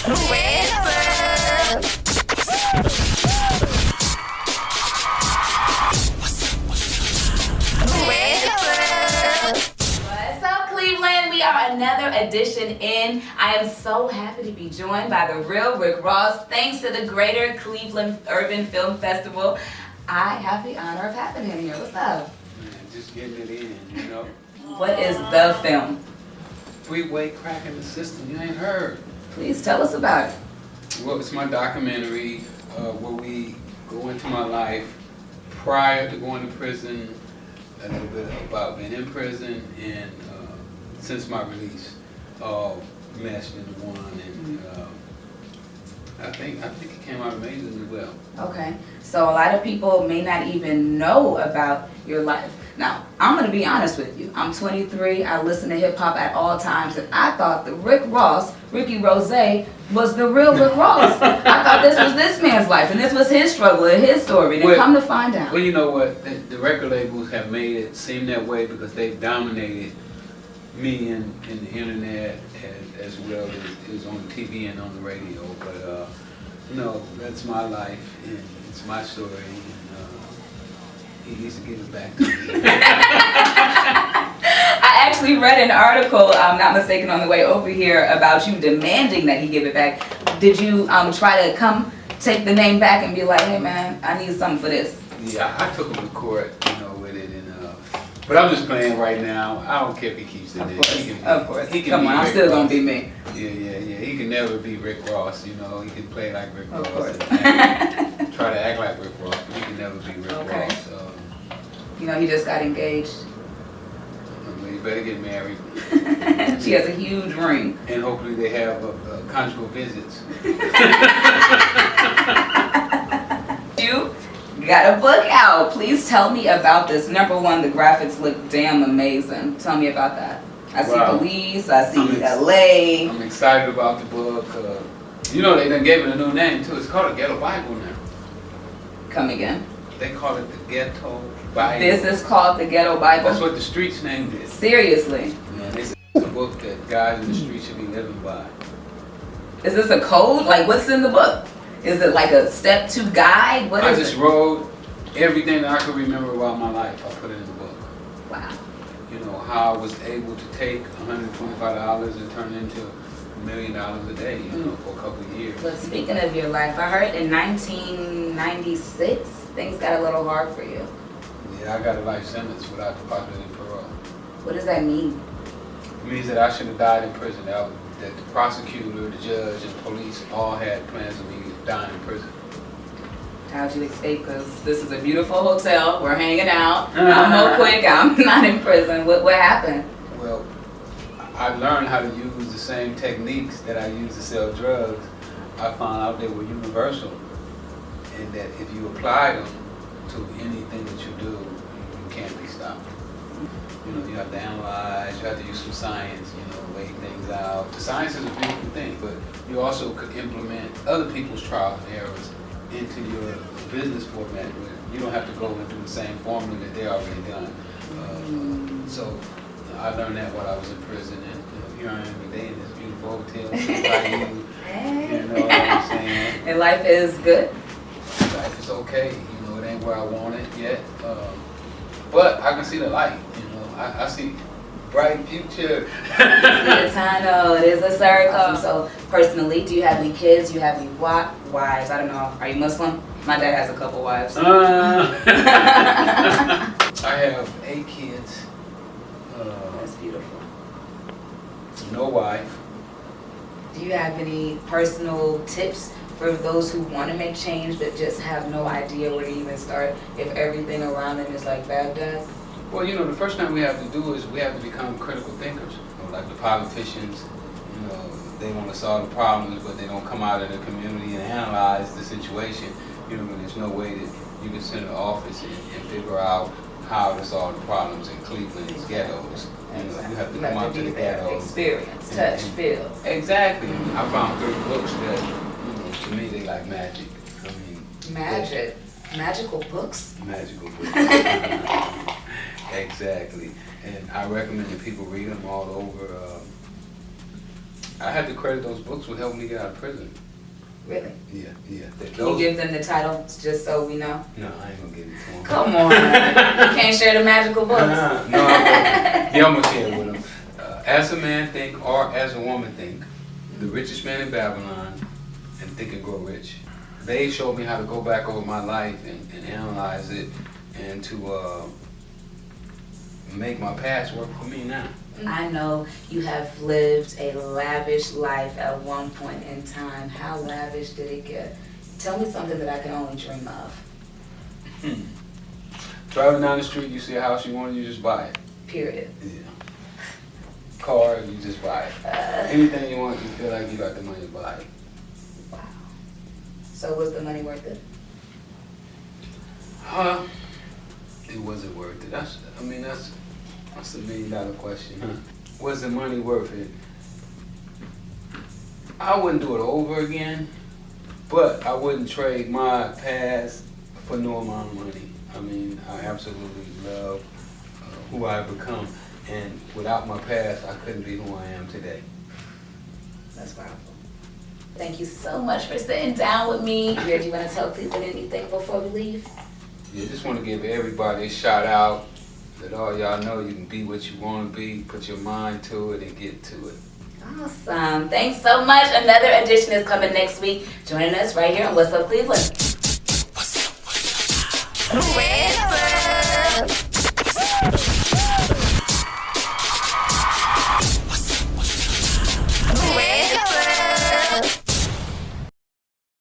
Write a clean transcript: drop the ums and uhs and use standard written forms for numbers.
What's up, Cleveland? We are another edition in. I am so happy to be joined by the real Rick Ross. Thanks to the Greater Cleveland Urban Film Festival, I have the honor of having him here. What's up? Man, just getting it in, you know. What is the film? Freeway cracking the system, you ain't heard. Please tell us about it. Well, it's my documentary where we go into my life prior to going to prison, a little bit about being in prison, and since my release, all meshed into one, and I think it came out amazingly well. Okay, so a lot of people may not even know about your life. Now, I'm going to be honest with you. I'm 23. I listen to hip hop at all times, and I thought that Rick Ross, Ricky Rose, was the real Rick Ross. I thought this was this man's life, and this was his struggle and his story. And come to find out. Well, you know what? The record labels have made it seem that way because they've dominated me and the internet as well as on the TV and on the radio. But no, that's my life, and it's my story. He needs to give it back to me. I actually read an article, I'm not mistaken, on the way over here about you demanding that he give it back. Did you try to come take the name back and be like, hey man, I need something for this? Yeah, I took him to court, with it, and but I'm just playing right now. I don't care if he keeps it in. Of course. Come on, I'm still gonna be me. Yeah. He can never be Rick Ross, He can play like Rick Ross. Of course. And try to act like Rick Ross, but he can never be Rick Ross. He just got engaged. You better get married. She has a huge ring. And hopefully they have conjugal visits. You got a book out. Please tell me about this. Number one, the graphics look damn amazing. Tell me about that. I see police, I see LA. I'm excited about the book. They done gave it a new name too. It's called a Ghetto Bible now. Come again. They call it the Ghetto Bible. This is called the Ghetto Bible? That's what the streets named it. Seriously? Yeah, it's a book that guys in the streets should be living by. Is this a code? Like, what's in the book? Is it like a step-to guide? What is it? I just wrote everything that I could remember about my life. I put it in the book. Wow. How I was able to take $125 and turn it into $1 million a day, for a couple of years. But speaking of your life, I heard in 1996, things got a little hard for you. Yeah, I got a life sentence without the possibility of parole. What does that mean? It means that I should have died in prison. That the prosecutor, the judge, and the police all had plans of me dying in prison. How'd you escape? Because this is a beautiful hotel. We're hanging out. I'm no quick. I'm not in prison. What happened? Well, I learned how to use the same techniques that I use to sell drugs. I found out they were universal, and that if you apply them to anything that you do, you can't be stopped. You have to analyze, you have to use some science, weigh things out. The science is a beautiful thing, but you also could implement other people's trials and errors into your business format where you don't have to go and do the same formula that they're already done. So I learned that while I was in prison, and here I am today in this beautiful hotel. You know what I'm saying? And life is good? Life is okay. It ain't where I want it yet. But I can see the light. I see bright future. Yes, I know. It is a circle. So personally, do you have any kids? Do you have any wives? I don't know. Are you Muslim? My dad has a couple wives. I have 8 kids. That's beautiful. No wife. Do you have any personal tips for those who want to make change but just have no idea where to even start if everything around them is like Baghdad? Well, the first thing we have to do is we have to become critical thinkers. Like the politicians, they want to solve the problems, but they don't come out in the community and analyze the situation. There's no way that you can sit in the office and figure out how to solve the problems in Cleveland's ghettos. You have to come out to the ghettos. Experience, touch, feel. Exactly. I found 3 books that, to me, they like magic. Magic? Magical books? Magical books. Exactly. And I recommend that people read them all over I had to credit those books with helping me get out of prison. Really? Yeah. Can you give them the title just so we know? No, I ain't gonna give it to them. Come on. You can't share the magical books. I'm gonna share it with them. As a Man Think or As a Woman Think, The Richest Man in Babylon, and Think and Grow Rich. They showed me how to go back over my life and analyze it and to make my past work for me now. I know you have lived a lavish life at one point in time. How lavish did it get? Tell me something that I can only dream of. Driving down the street, you see a house you want, you just buy it. Period. Yeah. Car, you just buy it. Anything you want, you feel like you got the money to buy it. Wow. So was the money worth it? It wasn't worth it. That's a $1 million question. Huh? Was the money worth it? I wouldn't do it over again, but I wouldn't trade my past for no amount of money. I mean, I absolutely love who I've become, and without my past, I couldn't be who I am today. That's powerful. Thank you so much for sitting down with me. Do you want to tell people anything before we leave? Yeah, just want to give everybody a shout out. Let all y'all know you can be what you want to be. Put your mind to it and get to it. Awesome. Thanks so much. Another edition is coming next week. Joining us right here on What's Up Cleveland. Wheeet.